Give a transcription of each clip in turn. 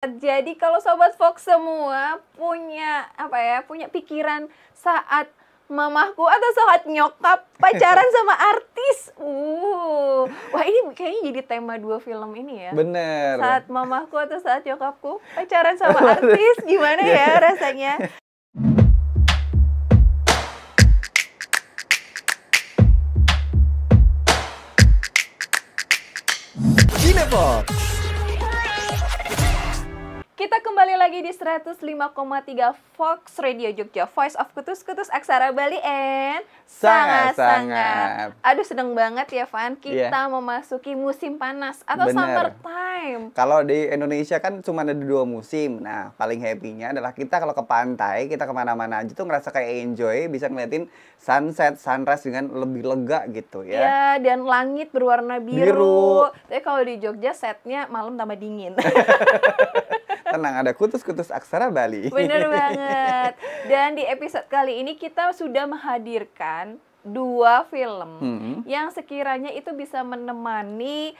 Jadi kalau Sobat Fox semua punya punya pikiran saat mamahku atau saat nyokap pacaran sama artis. Wah ini kayaknya jadi tema 2 film ini ya. Bener. Saat mamahku atau saat nyokapku pacaran sama artis, gimana ya rasanya? Cinefox. Kita kembali lagi di 105,3 Fox Radio Jogja, Voice of Kutus-Kutus Aksara Bali and Sangat-sangat. Aduh seneng banget ya Van, kita memasuki musim panas atau summer time. Kalau di Indonesia kan cuma ada 2 musim. Nah paling happy-nya adalah kita kalau ke pantai, kita kemana-mana aja tuh ngerasa kayak enjoy, bisa ngeliatin sunset, sunrise dengan lebih lega gitu ya. Ya, dan langit berwarna biru. Tapi kalau di Jogja setnya malam tambah dingin. Tenang, ada Kutus-Kutus Aksara Bali. Bener banget. Dan di episode kali ini kita sudah menghadirkan 2 film yang sekiranya itu bisa menemani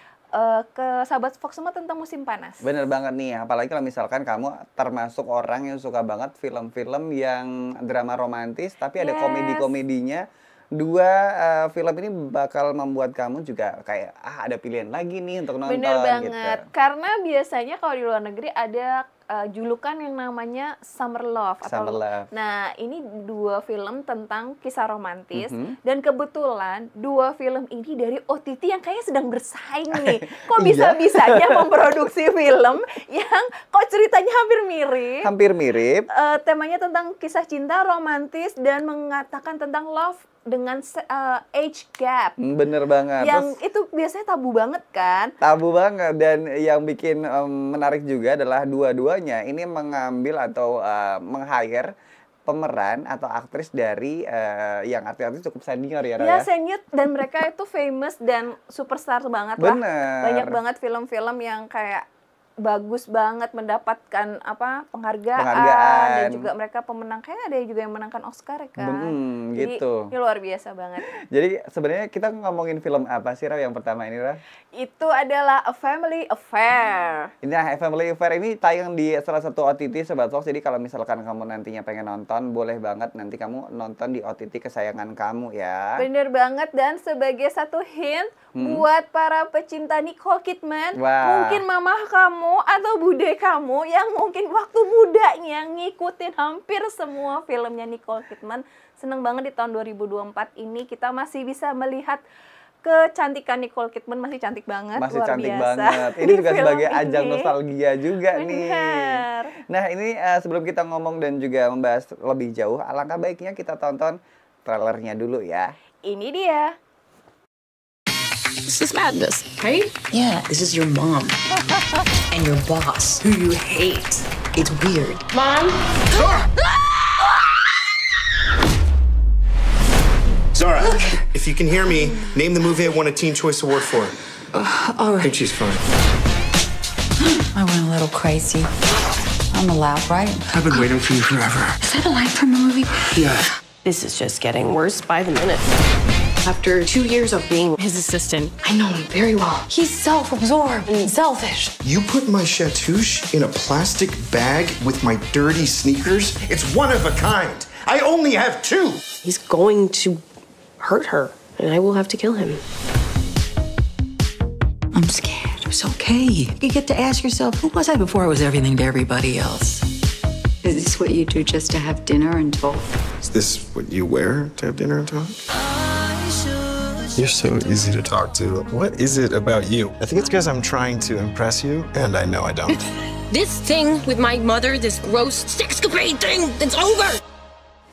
ke sahabat Fox semua tentang musim panas. Bener banget nih, apalagi kalau misalkan kamu termasuk orang yang suka banget film-film yang drama romantis, tapi ada komedi-komedinya. 2 film ini bakal membuat kamu juga kayak ada pilihan lagi nih untuk nonton. Bener banget, gitu. Karena biasanya kalau di luar negeri ada julukan yang namanya Summer Love. Summer Love. Nah ini 2 film tentang kisah romantis dan kebetulan 2 film ini dari OTT yang kayaknya sedang bersaing nih. Kok bisa-bisanya memproduksi film yang kok ceritanya hampir mirip. Hampir mirip. Temanya tentang kisah cinta romantis dan mengatakan tentang love dengan age gap. Bener banget. Yang itu biasanya tabu banget kan? Tabu banget, dan yang bikin menarik juga adalah dua-duanya ini mengambil atau meng-hire pemeran atau aktris dari yang artis-artis cukup senior ya, Ya, senior, dan mereka itu famous dan superstar banget lah. Bener. Banyak banget film-film yang kayak bagus banget mendapatkan penghargaan dan juga mereka pemenang, kayak ada juga yang menangkan Oscar kan. Jadi, gitu. Ini luar biasa banget. Jadi sebenarnya kita ngomongin film apa sih, Ra, yang pertama ini, Ra? Itu adalah A Family Affair. Ini A Family Affair ini tayang di salah satu OTT Sobat Fox. Jadi kalau misalkan kamu nantinya pengen nonton, boleh banget nanti kamu nonton di OTT kesayangan kamu ya. Bener banget, dan sebagai satu hint buat para pecinta Nicole Kidman, mungkin mamah kamu atau bude kamu yang mungkin waktu mudanya ngikutin hampir semua filmnya Nicole Kidman, seneng banget di tahun 2024 ini kita masih bisa melihat kecantikan Nicole Kidman, masih cantik banget, masih luar cantik biasa banget. Ini juga sebagai ajang nostalgia juga nih. Nah ini sebelum kita ngomong dan juga membahas lebih jauh, alangkah baiknya kita tonton trailernya dulu ya. Ini dia. This is madness, right? Yeah, this is your mom and your boss, who you hate. It's weird. Mom? Zara, if you can hear me, name the movie I won a Teen Choice Award for. All I right. think she's fine. I went a little crazy. I'm allowed, right? I've been waiting for you forever. Is that a line from a movie? Yeah. This is just getting worse by the minute. After 2 years of being his assistant, I know him very well. He's self-absorbed and selfish. You put my chatouche in a plastic bag with my dirty sneakers? It's one of a kind. I only have 2. He's going to hurt her, and I will have to kill him. I'm scared. It's okay. You get to ask yourself, who was I before I was everything to everybody else? Is this what you do just to have dinner and talk? Is this what you wear to have dinner and talk? You're so easy to talk to. What is it about you? I think it's because I'm trying to impress you, and I know I don't. This thing with my mother, this gross sexcapade thing, it's over!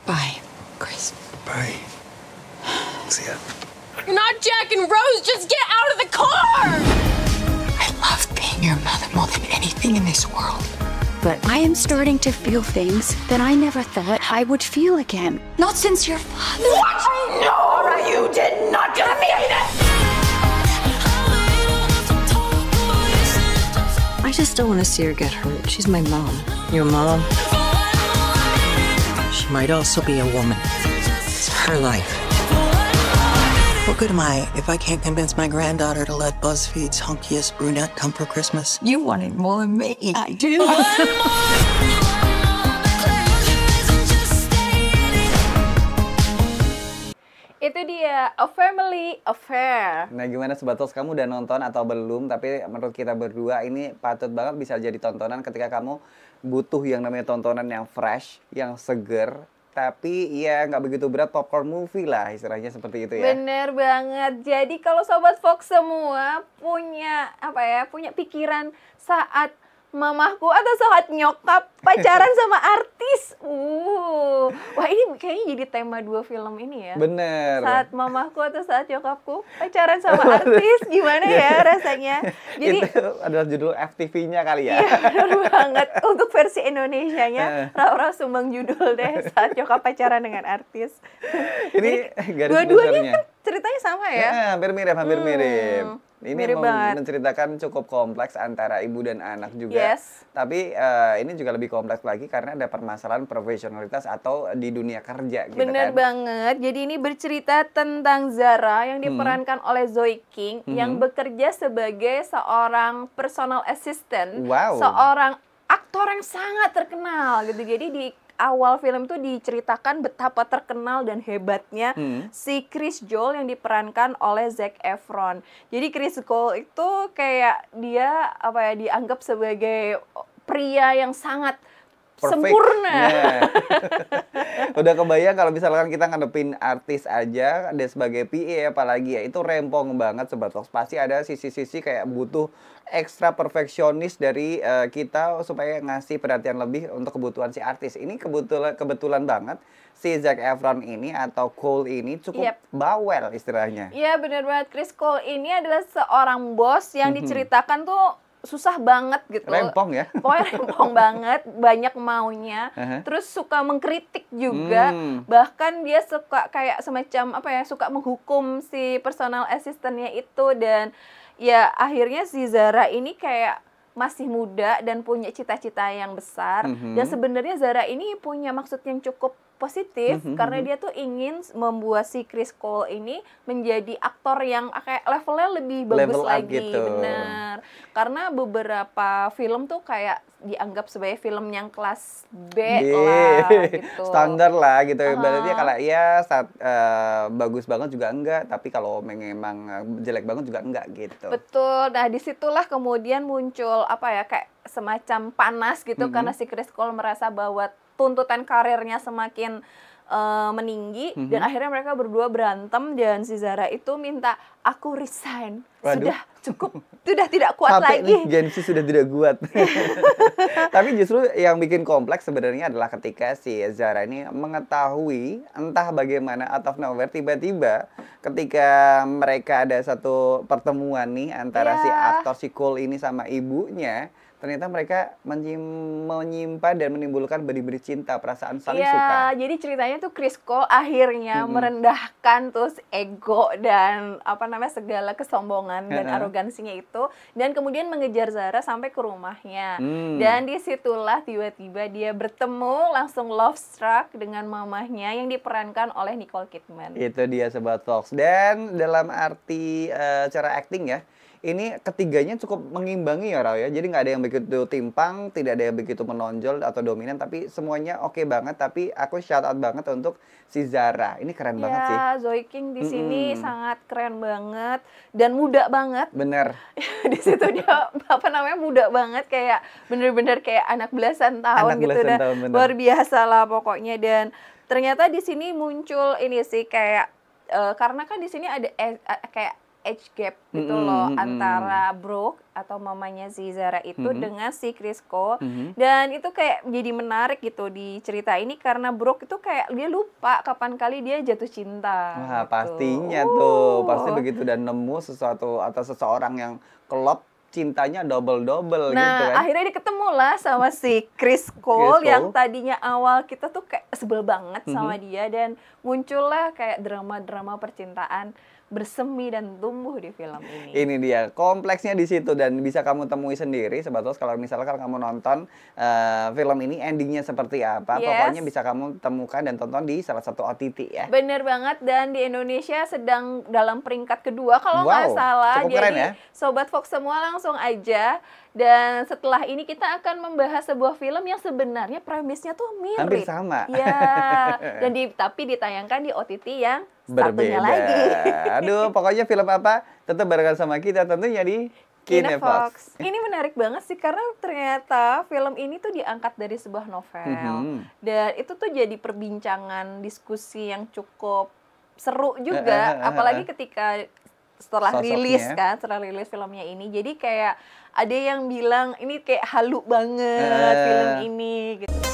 Bye, Chris. Bye. See ya. You're not Jack and Rose, just get out of the car! I love being your mother more than anything in this world. But I am starting to feel things that I never thought I would feel again. Not since your father. What? No, you did not give me that! I just don't want to see her get hurt. She's my mom. Your mom? She might also be a woman. It's her life. What good am I if I can't convince my granddaughter to let BuzzFeed's hunkiest brunette come for Christmas? You want it more than me. I do. Itu dia A Family Affair. Nah, gimana Sobat Talks, kamu udah nonton atau belum? Tapi menurut kita berdua ini patut banget bisa jadi tontonan ketika kamu butuh yang namanya tontonan yang fresh, yang seger, tapi ya nggak begitu berat, popcorn movie lah istilahnya seperti itu ya. Bener banget. Jadi kalau Sobat Fox semua punya punya pikiran saat mamahku atau saat nyokap pacaran sama artis. Wah ini kayaknya jadi tema 2 film ini ya. Bener. Saat mamahku atau saat nyokapku pacaran sama artis, gimana ya rasanya? Jadi itu adalah judul FTV-nya kali ya. Iya, bener banget. Untuk versi Indonesianya, Raura sumbang judul deh, saat nyokap pacaran dengan artis. Ini garis dua-duanya besarnya. kan ceritanya sama ya? Hampir mirip. Ini mirip banget. menceritakan cukup kompleks antara ibu dan anak juga. Yes. Tapi ini juga lebih kompleks lagi karena ada permasalahan profesionalitas atau di dunia kerja gitu Bener kan. banget. Jadi ini bercerita tentang Zara yang diperankan oleh Zoe King yang bekerja sebagai seorang personal assistant, Wow. seorang aktor yang sangat terkenal gitu. Jadi di awal film itu diceritakan betapa terkenal dan hebatnya si Chris Joel yang diperankan oleh Zac Efron. Jadi Chris Joel itu kayak dia dianggap sebagai pria yang sangat Perfect. sempurna. Yeah. Udah kebayang kalau misalkan kita ngadepin artis aja dia sebagai PA apalagi ya, itu rempong banget Sobat Fox. Pasti ada sisi-sisi kayak butuh ekstra perfeksionis dari kita supaya ngasih perhatian lebih untuk kebutuhan si artis. Ini kebetulan banget si Zac Efron ini atau Cole ini cukup bawel istilahnya. Iya benar banget. Chris Cole ini adalah seorang bos yang diceritakan tuh susah banget gitu. Rempong ya. Pokoknya rempong banget, banyak maunya. Terus suka mengkritik juga. Bahkan dia suka kayak semacam suka menghukum si personal assistant-nya itu. Dan ya akhirnya si Zara ini kayak masih muda dan punya cita-cita yang besar. Dan sebenarnya Zara ini punya maksud yang cukup positif karena dia tuh ingin membuat si Chris Cole ini menjadi aktor yang kayak levelnya lebih bagus Level up lagi. gitu. Benar. Karena beberapa film tuh kayak dianggap sebagai film yang kelas B lah gitu. Standar lah gitu. Berarti kalau ya saat bagus banget juga enggak, tapi kalau memang jelek banget juga enggak gitu. Betul. Nah, disitulah kemudian muncul kayak semacam panas gitu karena si Chris Cole merasa bahwa tuntutan karirnya semakin meninggi dan akhirnya mereka berdua berantem dan si Zara itu minta aku resign. Waduh. Sudah cukup, sudah tidak kuat Sampai lagi. nih Gen Z sudah tidak kuat. Tapi justru yang bikin kompleks sebenarnya adalah ketika si Zara ini mengetahui entah bagaimana out of nowhere tiba-tiba ketika mereka ada satu pertemuan nih antara si aktor si Cole ini sama ibunya, ternyata mereka menyimpan dan menimbulkan benih-benih cinta, perasaan saling suka. Jadi ceritanya tuh Chris Cole akhirnya merendahkan terus ego dan segala kesombongan dan arogansinya itu, dan kemudian mengejar Zara sampai ke rumahnya. Dan disitulah tiba-tiba dia bertemu langsung love struck dengan mamahnya yang diperankan oleh Nicole Kidman. Itu dia Sobat Fox. Dan dalam arti cara acting ya, ini ketiganya cukup mengimbangi ya Rao ya. Jadi nggak ada yang begitu timpang, tidak ada yang begitu menonjol atau dominan, tapi semuanya oke banget. Tapi aku shout out banget untuk si Zara. Ini keren banget sih. Ya, Zoe King di sini sangat keren banget dan muda banget. Bener. Di situ dia muda banget, kayak bener-bener kayak anak belasan tahun gitu dan luar biasa lah pokoknya. Dan ternyata di sini muncul ini sih kayak karena kan di sini ada kayak age gap gitu loh antara Brooke atau mamanya si Zara itu dengan si Chris Cole. Dan itu kayak jadi menarik gitu di cerita ini karena Brooke itu kayak dia lupa kapan kali dia jatuh cinta. Wah, gitu. Pastinya tuh, pasti begitu dan nemu sesuatu atau seseorang yang klop, cintanya double-double gitu kan. Nah, akhirnya diketemulah sama si Chris Cole yang tadinya awal kita tuh kayak sebel banget sama dia, dan muncullah kayak drama-drama percintaan. bersemi dan tumbuh di film ini. Ini dia, kompleksnya di situ dan bisa kamu temui sendiri sebetulnya kalau misalkan kamu nonton film ini endingnya seperti apa. Pokoknya bisa kamu temukan dan tonton di salah satu OTT ya. Bener banget, dan di Indonesia sedang dalam peringkat kedua kalau nggak salah. Cukup keren ya. Sobat Fox semua langsung aja. Dan setelah ini kita akan membahas sebuah film yang sebenarnya premisnya tuh mirip. Hampir sama. Ya, dan tapi ditayangkan di OTT yang satunya lagi. Aduh, pokoknya film apa tetap barengan sama kita tentunya di Kinefox. Ini menarik banget sih karena ternyata film ini tuh diangkat dari sebuah novel. Dan itu tuh jadi perbincangan diskusi yang cukup seru juga, apalagi ketika setelah rilis filmnya ini. Jadi kayak ada yang bilang ini kayak halu banget film ini gitu.